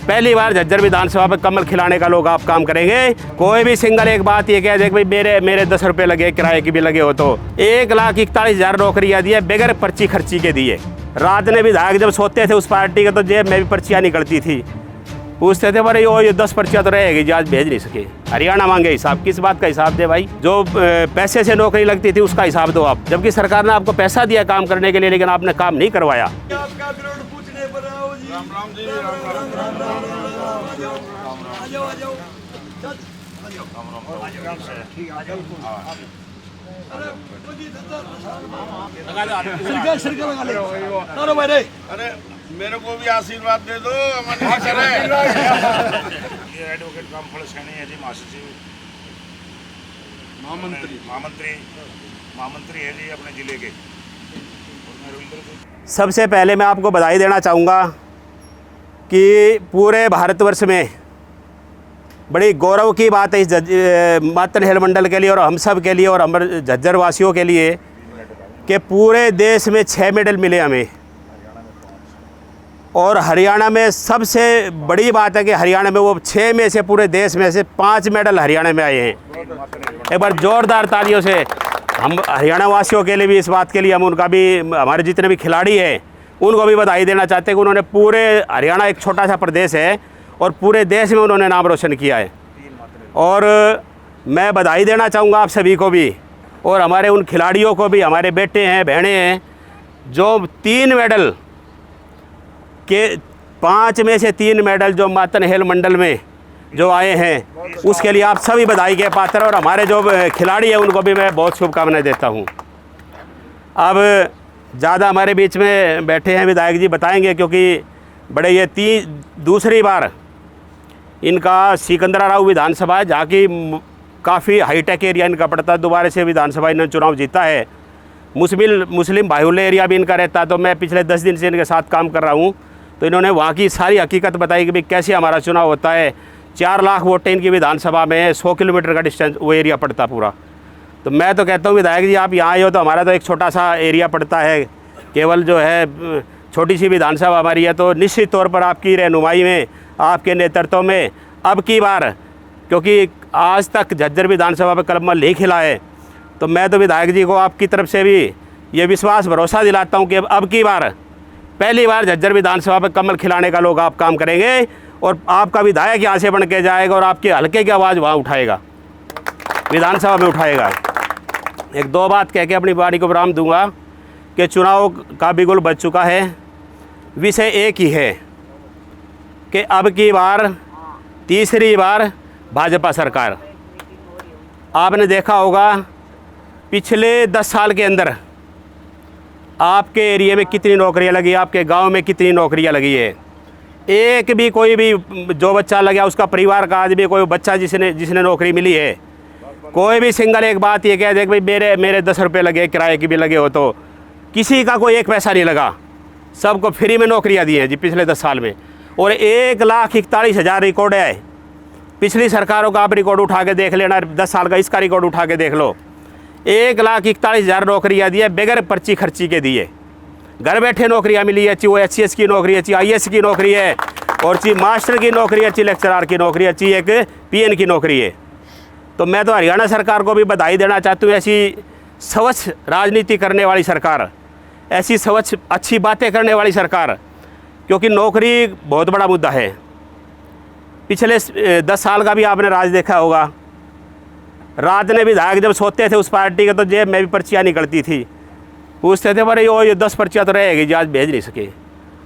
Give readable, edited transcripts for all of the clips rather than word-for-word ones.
पहली बार झज्जर विधानसभा में कमल खिलाने का लोग आप काम करेंगे। कोई भी सिंगल एक बात ये कह दे भाई मेरे 10 रुपये लगे, किराए की भी लगे हो, तो 1,41,000 नौकरियाँ दिए बगैर पर्ची खर्ची के दिए। रात ने विधायक जब सोते थे उस पार्टी के तो जेब में भी पर्चियाँ निकलती थी, पूछते थे भाई ये 10 पर्चियाँ तो रहेगी जो आज भेज नहीं सके। हरियाणा मांगे हिसाब, किस बात का हिसाब दे भाई? जो पैसे से नौकरी लगती थी उसका हिसाब दो आप, जबकि सरकार ने आपको पैसा दिया काम करने के लिए, लेकिन आपने काम नहीं करवाया। अरे मेरे को भी आशीर्वाद दे दो। एडवोकेट कामफल सैनी है जी, महामंत्री है जी अपने जिले के। सबसे पहले मैं आपको बधाई देना चाहूँगा कि पूरे भारतवर्ष में बड़ी गौरव की बात है इस मातन हेल मंडल के लिए और हम सब के लिए और हम झज्जर वासियों के लिए कि पूरे देश में 6 मेडल मिले हमें। और हरियाणा में सबसे बड़ी बात है कि हरियाणा में वो 6 में से पूरे देश में से 5 मेडल हरियाणा में आए हैं। एक बार जोरदार तालियों से हम हरियाणा वासियों के लिए भी, इस बात के लिए हम उनका भी, हमारे जितने भी खिलाड़ी हैं उनको भी बधाई देना चाहते हैं कि उन्होंने पूरे हरियाणा एक छोटा सा प्रदेश है और पूरे देश में उन्होंने नाम रोशन किया है। और मैं बधाई देना चाहूँगा आप सभी को भी और हमारे उन खिलाड़ियों को भी, हमारे बेटे हैं बहनें हैं जो 3 मेडल के 5 में से 3 मेडल जो मातन हेल मंडल में जो आए हैं, उसके लिए आप सभी बधाई के पात्र। और हमारे जो खिलाड़ी हैं उनको भी मैं बहुत शुभकामनाएं देता हूँ। अब ज़्यादा हमारे बीच में बैठे हैं विधायक जी, बताएंगे, क्योंकि बड़े ये दूसरी बार इनका सिकंदरा राव विधानसभा है जहाँ की काफ़ी हाईटेक एरिया इनका पड़ता है। दोबारा से विधानसभा इन्होंने चुनाव जीता है। मुस्लिम बाहुल्य एरिया भी इनका रहता है। तो मैं पिछले 10 दिन से इनके साथ काम कर रहा हूँ, तो इन्होंने वहाँ की सारी हकीकत बताई कि भाई कैसे हमारा चुनाव होता है। 4 लाख वोट इनकी विधानसभा में, 100 किलोमीटर का डिस्टेंस वो एरिया पड़ता पूरा। तो मैं तो कहता हूँ विधायक जी आप यहाँ आए हो तो हमारा तो एक छोटा सा एरिया पड़ता है, केवल जो है छोटी सी विधानसभा हमारी है। तो निश्चित तौर पर आपकी रहनुमाई में, आपके नेतृत्व में अब की बार, क्योंकि आज तक झज्जर विधानसभा पर कलमल नहीं खिला है, तो मैं तो विधायक जी को आपकी तरफ से भी ये विश्वास भरोसा दिलाता हूँ कि अब की बार पहली बार झज्जर विधानसभा पर कमल खिलाने का लोग आप काम करेंगे और आपका विधायक यहाँ से बन के जाएगा और आपके हल्के की आवाज़ वहाँ उठाएगा, विधानसभा में उठाएगा। 1-2 बात कह के अपनी वाणी को विराम दूंगा कि चुनाव का बिगुल बज चुका है। विषय एक ही है कि अब की बार तीसरी बार भाजपा सरकार। आपने देखा होगा पिछले 10 साल के अंदर आपके एरिया में कितनी नौकरियां लगी, आपके गांव में कितनी नौकरियां लगी है। एक भी कोई भी जो बच्चा लगा उसका परिवार का आदमी, कोई बच्चा जिसने नौकरी मिली है, कोई भी सिंगल एक बात ये कह दे भाई मेरे 10 रुपये लगे, किराए की भी लगे हो, तो किसी का कोई एक पैसा नहीं लगा। सबको फ्री में नौकरियां दी हैं जी पिछले 10 साल में। और 1,41,000 रिकॉर्ड है पिछली सरकारों का। आप रिकॉर्ड उठा के देख लेना, 10 साल का इसका रिकॉर्ड उठा के देख लो। 1,41,000 नौकरियाँ दी है बगैर पर्ची खर्ची के दिए। घर बैठे नौकरियाँ मिली है, चाहे वो HCS की नौकरी है, चाहे IAS की नौकरी है, और चाहे मास्टर की नौकरी है, चाहे लेक्चरार की नौकरी है, चाहे एक PN की नौकरी है। तो मैं तो हरियाणा सरकार को भी बधाई देना चाहती हूँ, ऐसी स्वच्छ राजनीति करने वाली सरकार, ऐसी स्वच्छ अच्छी बातें करने वाली सरकार, क्योंकि नौकरी बहुत बड़ा मुद्दा है। पिछले 10 साल का भी आपने राज देखा होगा। रात ने विधायक जब सोते थे उस पार्टी के तो जेब में भी पर्चियाँ निकलती थी, पूछते थे भाई ये 10 पर्चियाँ तो रहेगी जो आज भेज नहीं सके।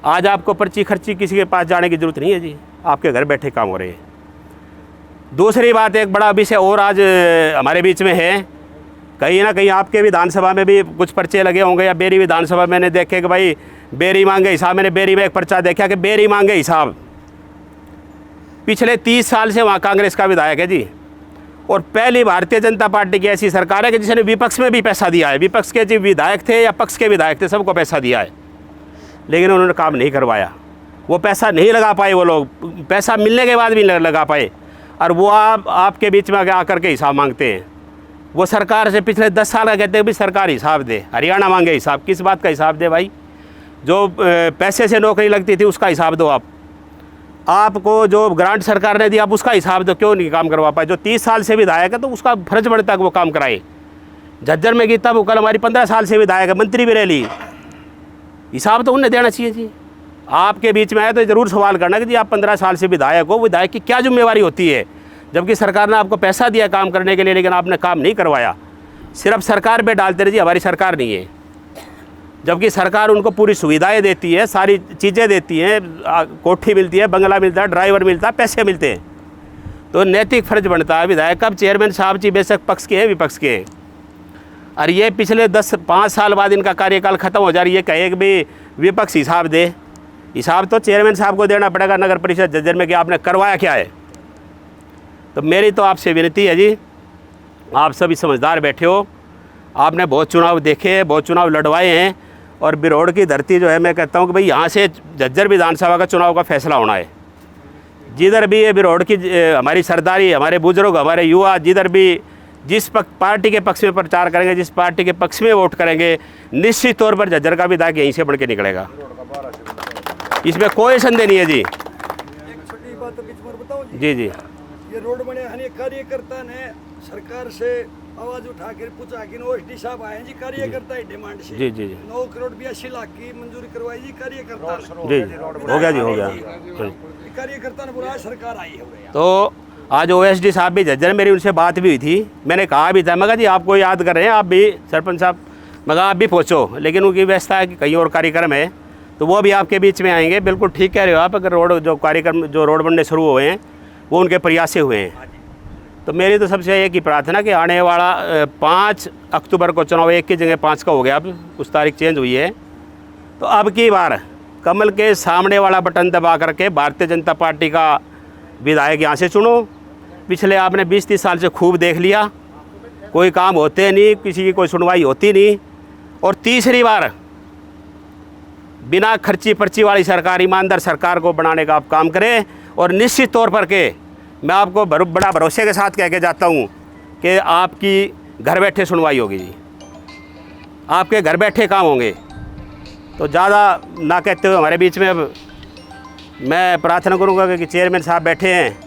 आज आपको पर्ची खर्ची किसी के पास जाने की ज़रूरत नहीं है जी, आपके घर बैठे काम हो रहे हैं। दूसरी बात, एक बड़ा विषय और आज हमारे बीच में है, कहीं ना कहीं आपके विधानसभा में भी कुछ पर्चे लगे होंगे, या बेरी विधानसभा मैंने देखे कि भाई बेरी मांगे हिसाब। मैंने बेरी में एक पर्चा देखा कि बेरी मांगे हिसाब। पिछले 30 साल से वहाँ कांग्रेस का विधायक है जी, और पहली भारतीय जनता पार्टी की ऐसी सरकार है कि जिसने विपक्ष में भी पैसा दिया है। विपक्ष के जो विधायक थे या पक्ष के विधायक थे, सबको पैसा दिया है, लेकिन उन्होंने काम नहीं करवाया। वो पैसा नहीं लगा पाए, वो लोग पैसा मिलने के बाद भी नहीं लगा पाए, और वो आपके बीच में आकर के हिसाब मांगते हैं। वो सरकार से पिछले 10 साल का कहते हैं भी सरकार हिसाब दे। हरियाणा मांगे हिसाब, किस बात का हिसाब दे भाई? जो पैसे से नौकरी लगती थी उसका हिसाब दो आप। आपको जो ग्रांट सरकार ने दिया आप उसका हिसाब तो क्यों नहीं काम करवा पाए? जो 30 साल से विधायक है तो उसका फर्ज बनता है कि वो काम कराए। झज्जर में गीता वो कल हमारी 15 साल से विधायक है, मंत्री भी रह ली, हिसाब तो उन्हें देना चाहिए जी। आपके बीच में आए तो ज़रूर सवाल करना कि जी आप 15 साल से विधायक हो, विधायक की क्या जिम्मेवारी होती है? जबकि सरकार ने आपको पैसा दिया काम करने के लिए, लेकिन आपने काम नहीं करवाया। सिर्फ सरकार पे डालते रहे जी हमारी सरकार नहीं है, जबकि सरकार उनको पूरी सुविधाएं देती है, सारी चीज़ें देती हैं, कोठी मिलती है, बंगला मिलता है, ड्राइवर मिलता है, पैसे मिलते हैं। तो नैतिक फर्ज बनता है विधायक का। चेयरमैन साहब जी बेशक पक्ष के हैं, विपक्ष के हैं, और ये पिछले 10-5 साल बाद इनका कार्यकाल ख़त्म हो जा रही है, कहे कि भाई विपक्ष हिसाब दे। हिसाब तो चेयरमैन साहब को देना पड़ेगा नगर परिषद झज्जर में कि आपने करवाया क्या है। तो मेरी तो आपसे विनती है जी, आप सभी समझदार बैठे हो, आपने बहुत चुनाव देखे हैं, बहुत चुनाव लड़वाए हैं, और बिरोड़ की धरती जो है, मैं कहता हूँ कि भाई यहाँ से झज्जर विधानसभा का चुनाव का फैसला होना है। जिधर भी ये बिरोड़ की हमारी सरदारी, हमारे बुजुर्ग, हमारे युवा जिधर भी जिस पार्टी के पक्ष में प्रचार करेंगे, जिस पार्टी के पक्ष में वोट करेंगे, निश्चित तौर पर झज्जर का विधायक यहीं से बढ़ के निकलेगा, इसमें कोई संदेह नहीं है जी। एक छोटी बात बीच में बताऊं जी जी, ये रोड बने हने कार्यकर्ता ने सरकार से आवाज उठा कर पूछा कि ओएसडी साहब आए जी, कार्यकर्ता ही डिमांड से जी जी जी 9 करोड़ 82 लाख की मंजूरी करवाई जी कार्यकर्ता ने। जी, हो गया जी, हो गया। कार्यकर्ता ने बोला सरकार आई है। तो आज ओएसडी साहब भी झज्जर, मेरी उनसे बात भी हुई थी, मैंने कहा भी था, मगर जी आपको याद कर रहे हैं, आप भी सरपंच साहब, मगर आप भी पहुँचो, लेकिन उनकी व्यवस्था है कि कहीं और कार्यक्रम है, तो वो भी आपके बीच में आएंगे। बिल्कुल ठीक कह रहे हो आप, अगर रोड जो कार्यक्रम जो रोड बनने शुरू हुए हैं वो उनके प्रयास से हुए हैं। तो मेरी तो सबसे एक ही प्रार्थना कि आने वाला 5 अक्टूबर को चुनाव, 1 की जगह 5 का हो गया, अब कुछ तारीख चेंज हुई है, तो अब की बार कमल के सामने वाला बटन दबा करके भारतीय जनता पार्टी का विधायक यहाँ से चुनो। पिछले आपने 20-30 साल से खूब देख लिया, कोई काम होते नहीं, किसी की कोई सुनवाई होती नहीं, और तीसरी बार बिना खर्ची पर्ची वाली सरकार, ईमानदार सरकार को बनाने का आप काम करें। और निश्चित तौर पर के मैं आपको बड़ा भरोसे के साथ कह के जाता हूँ कि आपकी घर बैठे सुनवाई होगी जी, आपके घर बैठे काम होंगे। तो ज़्यादा ना कहते हुए हमारे बीच में अब मैं प्रार्थना करूँगा कि चेयरमैन साहब बैठे हैं,